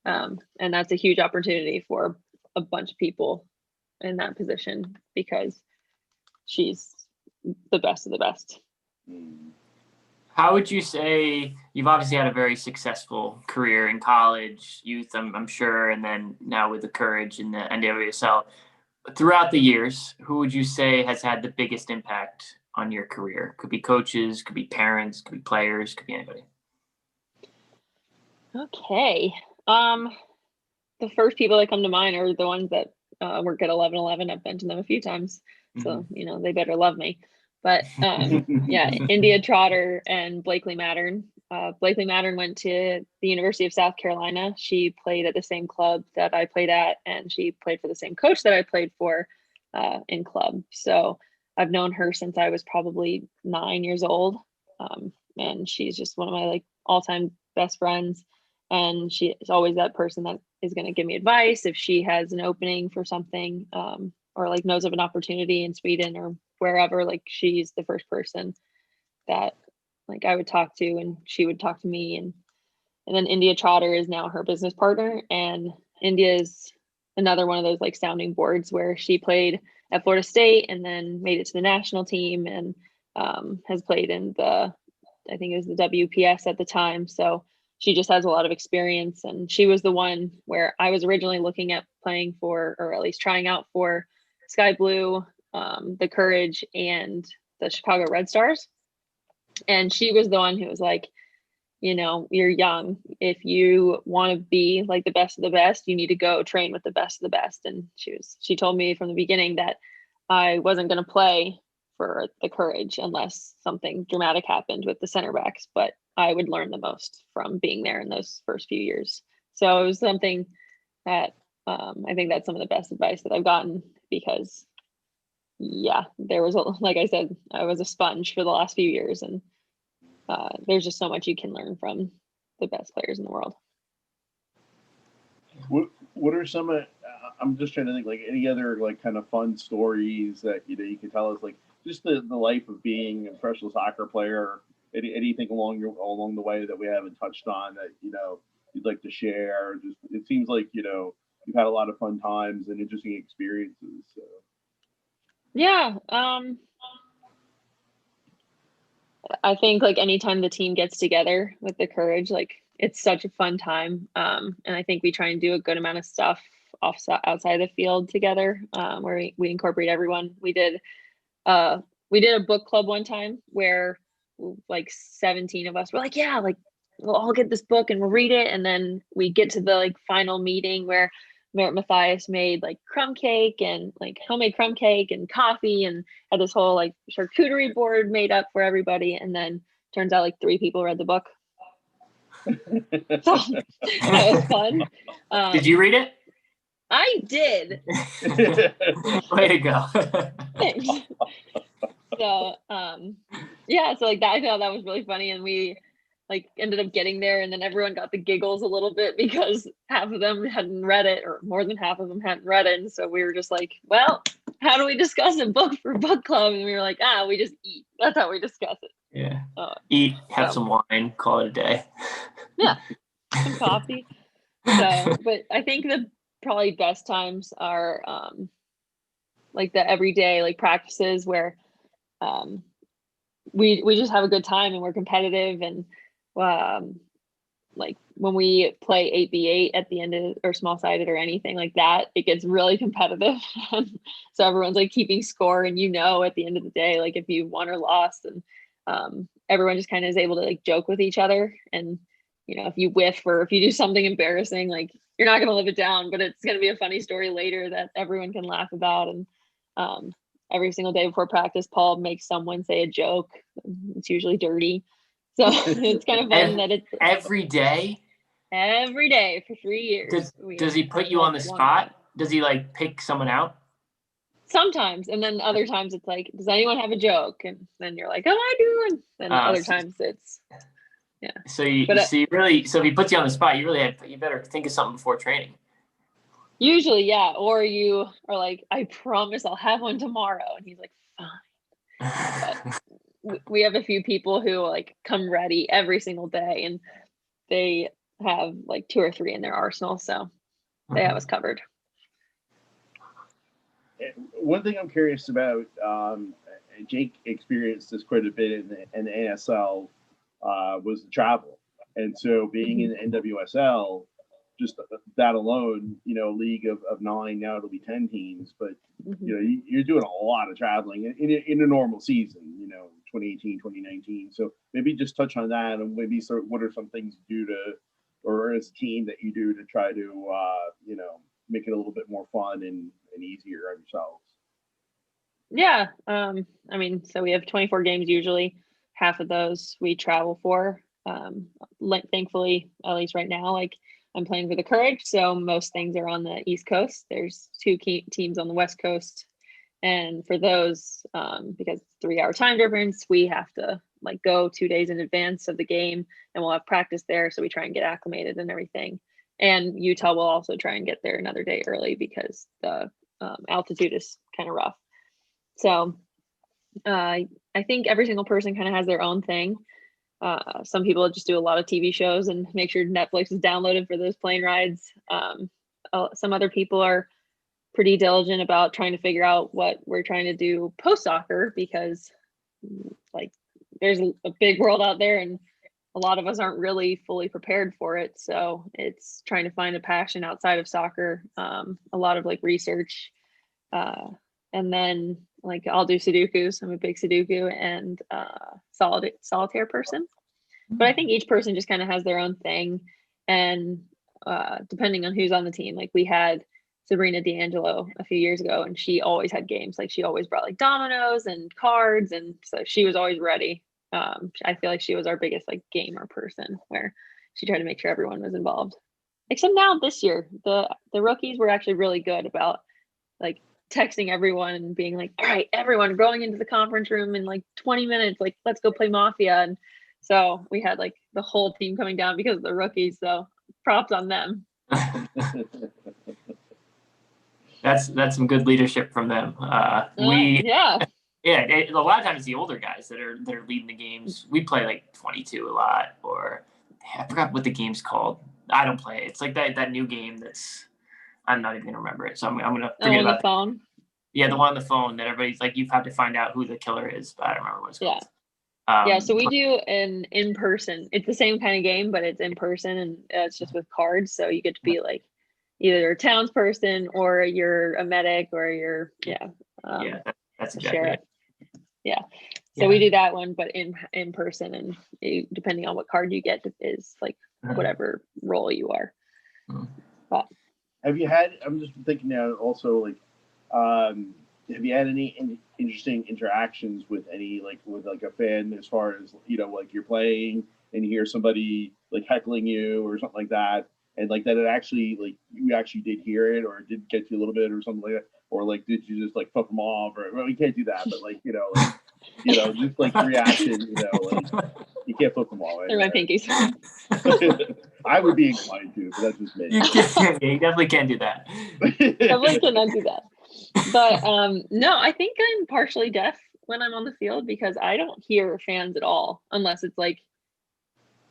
And that's a huge opportunity for a bunch of people in that position because she's the best of the best.
How would you say, you've obviously had a very successful career in college, youth, I'm sure, and then now with the Courage in the NWSL. Throughout the years, who would you say has had the biggest impact on your career? Could be coaches, could be parents, could be players, could be anybody.
Okay. The first people that come to mind are the ones that work at 1111. I've mentioned them a few times, so you know they better love me. But yeah, India Trotter and Blakely Mattern. Blakely Mattern went to the University of South Carolina. She played at the same club that I played at, and she played for the same coach that I played for in club. So I've known her since I was probably 9 years old, and she's just one of my like all-time best friends. And she is always that person that is going to give me advice if she has an opening for something, or like knows of an opportunity in Sweden or wherever. Like she's the first person that like I would talk to, and she would talk to me. And then India Trotter is now her business partner, and India is another one of those like sounding boards where she played at Florida State and then made it to the national team, and has played in I think it was the WPS at the time. So she just has a lot of experience, and she was the one where I was originally looking at playing for, or at least trying out for, Sky Blue, the Courage, and the Chicago Red Stars. And she was the one who was like, you know, you're young. If you want to be like the best of the best, you need to go train with the best of the best. And she told me from the beginning that I wasn't going to play for the Courage unless something dramatic happened with the center backs, but I would learn the most from being there in those first few years. So it was something that I think that's some of the best advice that I've gotten, because yeah, there was like I said, I was a sponge for the last few years, and there's just so much you can learn from the best players in the world.
What are some I'm just trying to think, like any other like kind of fun stories that you know you can tell us, like just the life of being a professional soccer player, anything along the way that we haven't touched on that you know you'd like to share. Just it seems like you know you've had a lot of fun times and interesting experiences. So. Yeah.
I think like anytime the team gets together with the Courage, like it's such a fun time. And I think we try and do a good amount of stuff outside the field together, where we incorporate everyone. We did a book club one time where like 17 of us were like, yeah, like we'll all get this book and we'll read it. And then we get to the like final meeting where Merritt Mathias made like crumb cake and like homemade crumb cake and coffee, and had this whole like charcuterie board made up for everybody. And then turns out like 3 people read the book. So that was fun.
Did you read it?
I did.
Way to go.
Thanks. So yeah, so like that, I thought that was really funny, and we like ended up getting there, and then everyone got the giggles a little bit because half of them hadn't read it, or more than half of them hadn't read it, and so we were just like, well, how do we discuss a book for book club? And we were like, we just eat. That's how we discuss it.
Yeah. Eat, have some wine, call it a day.
Yeah. Some coffee. So, but I think the probably best times are like the everyday like practices where we just have a good time and we're competitive, and like when we play 8v8 at the end of, or small sided or anything like that, it gets really competitive. So everyone's like keeping score, and at the end of the day, like if you won or lost, and everyone just kind of is able to like joke with each other. And if you whiff or if you do something embarrassing, like you're not going to live it down, but it's going to be a funny story later that everyone can laugh about. And every single day before practice, Paul makes someone say a joke. It's usually dirty. So it's kind of fun that it's
every day
for 3 years.
Does he put you on the spot? Does he like pick someone out?
Sometimes, and then other times it's like, does anyone have a joke? And then you're like, oh, I do. And then other times it's, yeah.
So if he puts you on the spot, you better think of something before training.
Usually, yeah. Or you are like, I promise I'll have one tomorrow. And he's like, fine. But we have a few people who like come ready every single day, and they have like 2 or 3 in their arsenal. So they have us covered.
One thing I'm curious about, Jake experienced this quite a bit in the NSL, was the travel. And so being in the NWSL, just that alone, league of 9, now it'll be 10 teams, but you're doing a lot of traveling in a normal season, 2018, 2019. So maybe just touch on that, and maybe sort of what are some things you do or as a team that you do to try to, make it a little bit more fun and easier on yourselves.
Yeah. So we have 24 games usually. Half of those we travel for. Thankfully, at least right now, like I'm playing for the Courage, so most things are on the East Coast. There's 2 teams on the West Coast, and for those, because 3-hour time difference, we have to like go 2 days in advance of the game, and we'll have practice there. So we try and get acclimated and everything. And Utah will also try and get there another day early because the altitude is kind of rough. So I think every single person kind of has their own thing. Some people just do a lot of TV shows and make sure Netflix is downloaded for those plane rides. Some other people are pretty diligent about trying to figure out what we're trying to do post soccer, because like there's a big world out there and a lot of us aren't really fully prepared for it. So it's trying to find a passion outside of soccer, a lot of like research. And then like I'll do Sudokus. I'm a big Sudoku and solitaire person. But I think each person just kind of has their own thing. And depending on who's on the team, like we had Sabrina D'Angelo a few years ago, and she always had games. Like she always brought like dominoes and cards. And so she was always ready. I feel like she was our biggest like gamer person, where she tried to make sure everyone was involved. Except now this year, the rookies were actually really good about like texting everyone and being like, all right, everyone going into the conference room in like 20 minutes, like let's go play Mafia. And so we had like the whole team coming down because of the rookies. So props on them.
That's some good leadership from them. Yeah, a lot of times it's the older guys that are leading the games. We play like 22 a lot, or I forgot what the game's called. I don't play it. It's like that new game that's, I'm not even gonna remember it. So I'm gonna forget about
the phone.
Yeah, the one on the phone that everybody's like, you've had to find out who the killer is, but I don't remember what it's called.
Yeah. So we do an in-person. It's the same kind of game, but it's in person, and it's just with cards. So you get to be like either a townsperson or you're a medic or you're
that's exactly
sheriff.
it.
Yeah. So we do that one, but in person, and depending on what card you get is like whatever role you are. But
have you had? I'm just thinking now. Also, like, have you had any interesting interactions with a fan, as far as like you're playing and you hear somebody like heckling you or something like that, and like that it actually like you actually did hear it, or it did get you a little bit or something like that, or like did you just like fuck them off, or well, you can't do that, but like just like reaction, like you can't flip them all.
They're my pinkies.
I would be inclined to, but that's just me.
You definitely can't do that.
Definitely cannot do that. But no, I think I'm partially deaf when I'm on the field because I don't hear fans at all unless it's like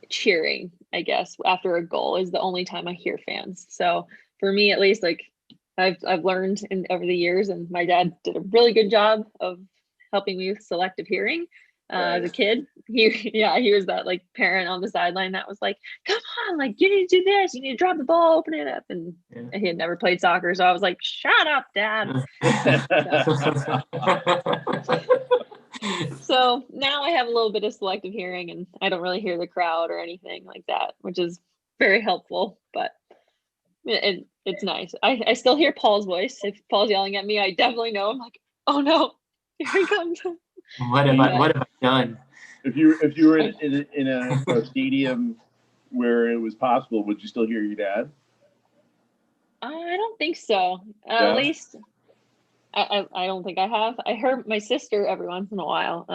cheering, I guess, after a goal is the only time I hear fans. So for me, at least, like I've learned over the years, and my dad did a really good job of helping me with selective hearing. As a kid, he was that like parent on the sideline that was like, come on, like you need to do this, you need to drop the ball, open it up. And he had never played soccer, so I was like, shut up, Dad. So now I have a little bit of selective hearing, and I don't really hear the crowd or anything like that, which is very helpful. But it's nice. I still hear Paul's voice. If Paul's yelling at me, I definitely know. I'm like, oh no, here he comes.
What have I done?
If you were in a stadium where it was possible, would you still hear your dad?
I don't think so. At least I don't think I have. I heard my sister every once in a while.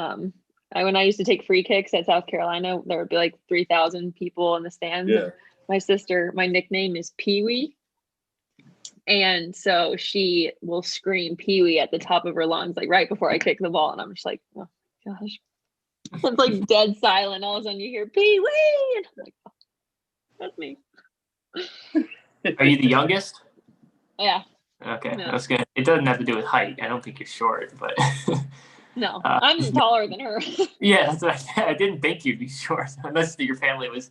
When I used to take free kicks at South Carolina, there would be like 3,000 people in the stands.
Yeah.
My sister, my nickname is Pee Wee. And so she will scream Pee Wee at the top of her lungs, like right before I kick the ball. And I'm just like, oh gosh. It's like dead silent. All of a sudden you hear Pee Wee. And I'm like, oh, that's me.
Are you the youngest?
Yeah.
Okay.
No.
I was gonna. It doesn't have to do with height. I don't think you're short, but
no, I'm taller than her.
Yeah, that's what I didn't think you'd be short unless your family was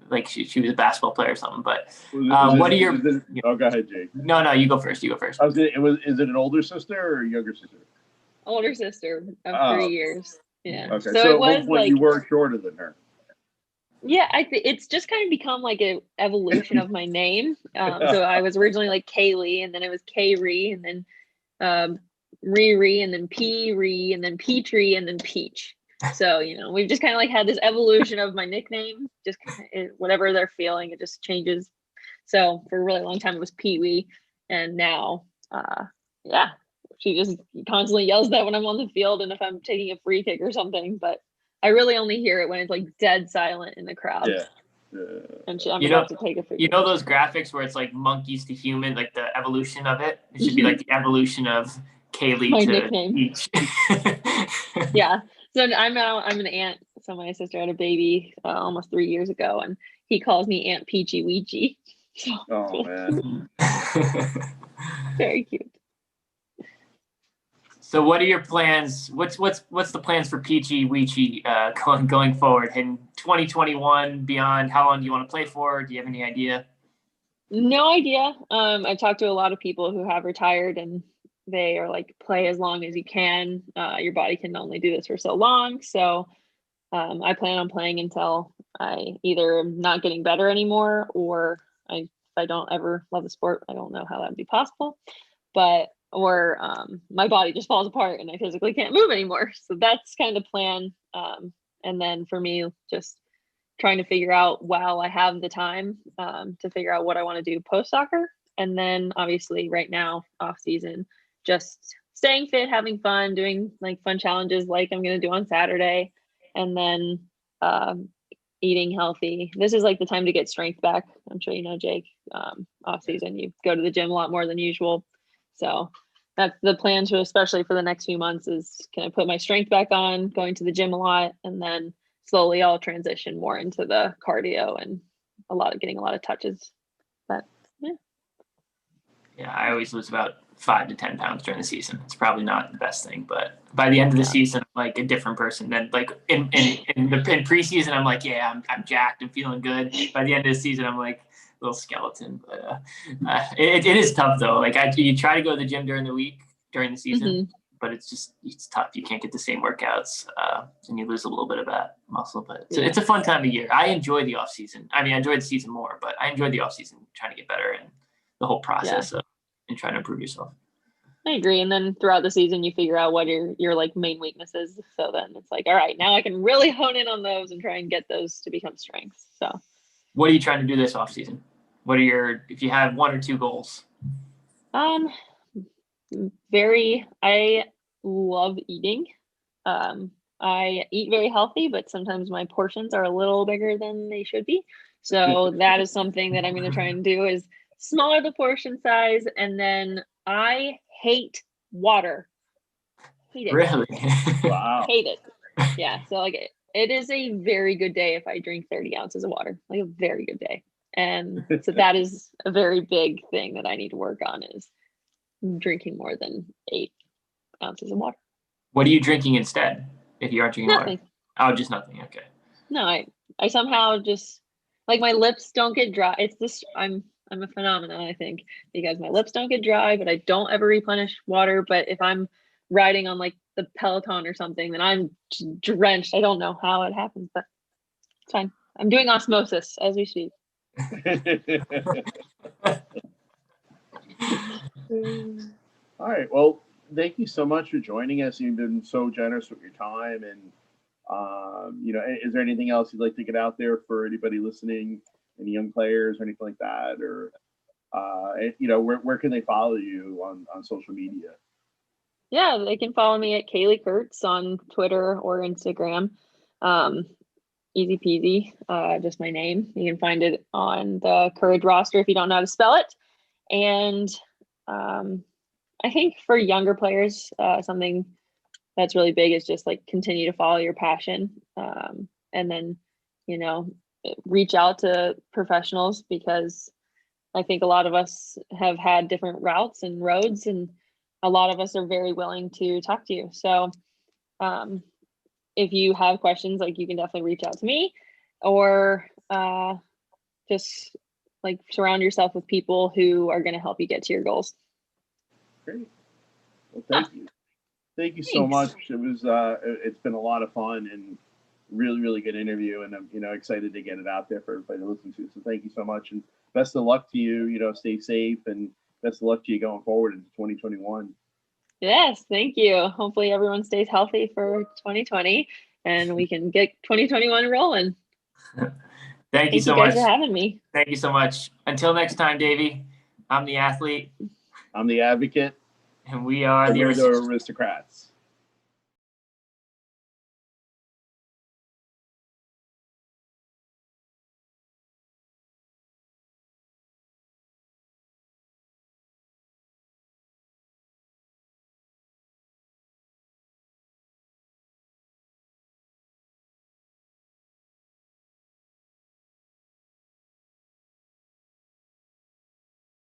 like she was a basketball player or something. But what are your?
Oh, go ahead, Jake.
No, you go first. You go first.
Is it an older sister or a younger sister?
Older sister of 3 years. Yeah.
Okay.
So it was
hopefully
like
you were shorter than her.
Yeah, it's just kind of become like an evolution of my name. So I was originally like Kaleigh, and then it was K-Ree, and then Riri, and then P-Ree, and then Petrie, and then Peach. So, we've just kind of like had this evolution of my nickname, just whatever they're feeling, it just changes. So for a really long time, it was Pee-Wee. And now, she just constantly yells that when I'm on the field and if I'm taking a free kick or something. But I really only hear it when it's like dead silent in the crowd.
Yeah.
And I'm about to take a free kick.
Those graphics where it's like monkeys to human, like the evolution of it? It should be like the evolution of Kaleigh
my
to
nickname.
Peach.
Yeah. So I'm an aunt. So my sister had a baby almost 3 years ago, and he calls me Aunt Peachy Weechy. So,
oh man.
Very cute.
So what are your plans? What's the plans for Peachy Weechy going forward in 2021 beyond? How long do you want to play for? Do you have any idea?
No idea. I talked to a lot of people who have retired, and they are like, play as long as you can. Your body can only do this for so long. So I plan on playing until I either am not getting better anymore, or if I don't ever love the sport. I don't know how that would be possible, or my body just falls apart and I physically can't move anymore. So that's kind of the plan. And then for me, just trying to figure out while I have the time to figure out what I want to do post soccer. And then obviously right now, off season, just staying fit, having fun, doing like fun challenges like I'm going to do on Saturday. And then eating healthy. This is like the time to get strength back. I'm sure you know, Jake, off season, you go to the gym a lot more than usual. So that's the plan, especially for the next few months, is can I put my strength back on, going to the gym a lot, and then slowly I'll transition more into the cardio and getting a lot of touches. But
yeah, I always lose about 5 to 10 pounds during the season. It's probably not the best thing, but by the end of the season, I'm like a different person. Then like in preseason, I'm like, yeah, I'm jacked and feeling good. By the end of the season, I'm like little skeleton. But it is tough though. Like you try to go to the gym during the season, but it's tough. You can't get the same workouts, and you lose a little bit of that muscle. But it's a fun time of year. I enjoy the off season. I mean, I enjoy the season more, but I enjoy the off season, trying to get better and the whole process and trying to improve yourself.
I agree. And then throughout the season, you figure out what your like main weaknesses. So then it's like, all right, now I can really hone in on those and try and get those to become strengths. So
what are you trying to do this off season? What are if you have 1 or 2 goals?
I love eating. I eat very healthy, but sometimes my portions are a little bigger than they should be. So that is something that I'm going to try and do, is smaller the portion size. And then I hate water. Hate it.
Really?
Wow.
Hate it. Yeah. So like it is a very good day if I drink 30 ounces of water, like a very good day. And so that is a very big thing that I need to work on, is drinking more than 8 ounces of water.
What are you drinking instead if you aren't drinking
Nothing.
water? Oh, just nothing. Okay.
No, I somehow just, like, my lips don't get dry. It's this, I'm a phenomenon, I think, because my lips don't get dry, but I don't ever replenish water. But if I'm riding on like the Peloton or something, then I'm drenched. I don't know how it happens, but it's fine. I'm doing osmosis as we speak.
All right. Well, thank you so much for joining us. You've been so generous with your time. And, is there anything else you'd like to get out there for anybody listening, any young players or anything like that? Or, where can they follow you on social media?
Yeah, they can follow me at Kaleigh Kurtz on Twitter or Instagram. Easy peasy, just my name. You can find it on the Courage roster if you don't know how to spell it. And I think for younger players, something that's really big is just like continue to follow your passion, and then, reach out to professionals, because I think a lot of us have had different routes and roads, and a lot of us are very willing to talk to you. So if you have questions, like, you can definitely reach out to me, or just like surround yourself with people who are going to help you get to your goals.
Great. Well, thank you. Thank you so much. It was it's been a lot of fun and really, really good interview, and I'm excited to get it out there for everybody to listen to. So thank you so much, and best of luck to you. Stay safe, and best of luck to you going forward into 2021.
Yes, thank you. Hopefully everyone stays healthy for 2020 and we can get 2021 rolling.
Thank you so much
for having me.
Thank you so much. Until next time, Davey, I'm the athlete.
I'm the advocate.
And we are
the Aristocrats.